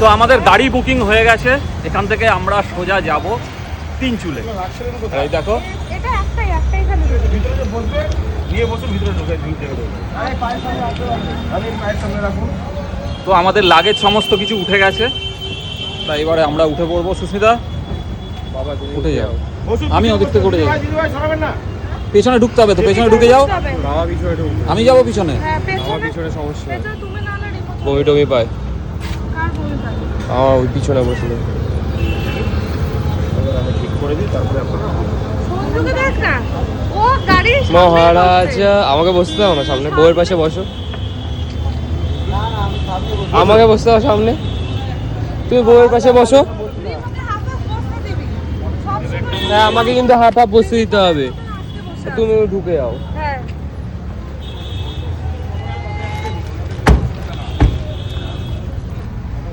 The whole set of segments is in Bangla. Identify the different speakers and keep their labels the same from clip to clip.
Speaker 1: তো আমাদের গাড়ি বুকিং হয়ে গেছে, এখান থেকে আমরা সোজা যাব তিনচুলে। এই দেখো,
Speaker 2: এটা একটাই খালি
Speaker 3: ভিতরে বসবে, নিয়ে বসুন, ভিতরে ঢুকে রাখুন।
Speaker 1: তো আমাদের লাগেজ সমস্ত কিছু উঠে গেছে, তাই এবারে আমরা উঠে পড়বো। সুস্মিতা
Speaker 3: বাবা
Speaker 1: উঠে যাও, আমি ওদিক থেকে উঠে যাবো।
Speaker 3: সরাবেন না,
Speaker 1: পেছনে ঢুকতে হবে তো, পেছনে ঢুকে যাও।
Speaker 3: বাবা পিছনে ঢুকবে,
Speaker 1: আমি যাবো পিছনে।
Speaker 2: হ্যাঁ
Speaker 3: বাবা
Speaker 2: পেছনে
Speaker 3: পিছনে সমস্যা,
Speaker 2: পেছনে তুমি না হলে রিমোট
Speaker 3: বমি টমি পায়।
Speaker 2: কার বমি পায়?
Speaker 3: আমার ওই পিছনে বসলে আমি ঠিক করে দিই, তারপরে আপনারা
Speaker 2: সঞ্জুকে দেখ না, ও গাড়ি
Speaker 3: মহারাজ। আমাকে বসতে দাও না সামনে, বউয়ের পাশে বসো। আমাকে বসতে দাও সামনে, তুমি বউয়ের পাশে বসো। হ্যাঁ আমাকে কিন্তু হাফ হাফ বসতে দিতে হবে, তুমি ঢুকে যাও।
Speaker 2: হ্যাঁ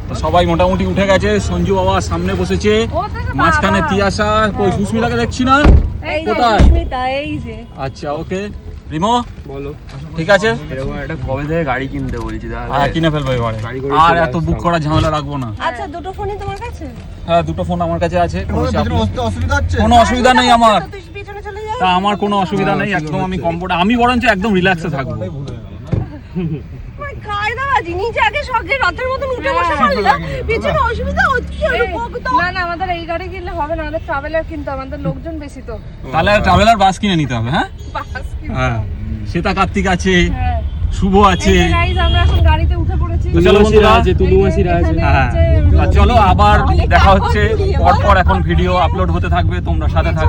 Speaker 1: তো সবাই মোটামুটি উঠে গেছে, সঞ্জু বাবা সামনে বসেছে, মাঝখানে তিয়াশা, কই সুস্মিতাকে দেখছি না।
Speaker 2: এই যে
Speaker 1: কোথায়?
Speaker 2: সুস্মিতা, এই যে
Speaker 1: আচ্ছা ওকে, রিমো
Speaker 3: বলো,
Speaker 1: ঠিক আছে।
Speaker 3: এরকম একটা কবে থেকে গাড়ি কিনতে বলছি,
Speaker 1: হ্যাঁ কিনে ফেলবো এবারে,
Speaker 3: গাড়ি করে
Speaker 1: আর
Speaker 3: চলে
Speaker 1: এত বুক করা ঝামেলা রাখবো না।
Speaker 2: আচ্ছা দুটো ফোনই তোমার কাছে?
Speaker 1: হ্যাঁ দুটো ফোন আমার কাছে আছে, কোনো চাপ নেই।
Speaker 3: অসুবিধা হচ্ছে?
Speaker 1: কোনো অসুবিধা নেই আমার,
Speaker 2: তুই পিছনে চলে যাও।
Speaker 1: তা আমার কোনো অসুবিধা নেই, একদম আমি কমফোর্ট, আমি বরঞ্চ একদম রিল্যাক্সে থাকবো।
Speaker 2: ওই কায়দাবাজি, নিচে আগে সঙ্গে রথের মতন উঠে বসে পড়লাম, পিছনে অসুবিধা হচ্ছে না। না আমাদের এই গাড়ি কিনলে হবে না, আমাদের ট্রাভেলার কিনতে হবে, আমাদের লোকজন বেশি তো।
Speaker 1: তাহলে ট্রাভেলার বাস কিনে নিতে হবে। হ্যাঁ
Speaker 2: বাস কিনতে
Speaker 1: হ্যাঁ, শ্বেতা কার্তিক আছে,
Speaker 2: হ্যাঁ
Speaker 1: শুভ আছে।
Speaker 2: এই যে গাইস আমরা এখন গাড়িতে উঠে পড়েছি।
Speaker 1: তো চলো বন্ধুরা,
Speaker 3: তুলুমাসিরা আছে।
Speaker 1: হ্যাঁ আর চলো আবার দেখা হচ্ছে পরপর, এখন ভিডিও আপলোড হতে থাকবে, তোমরা সাথে থাকবে।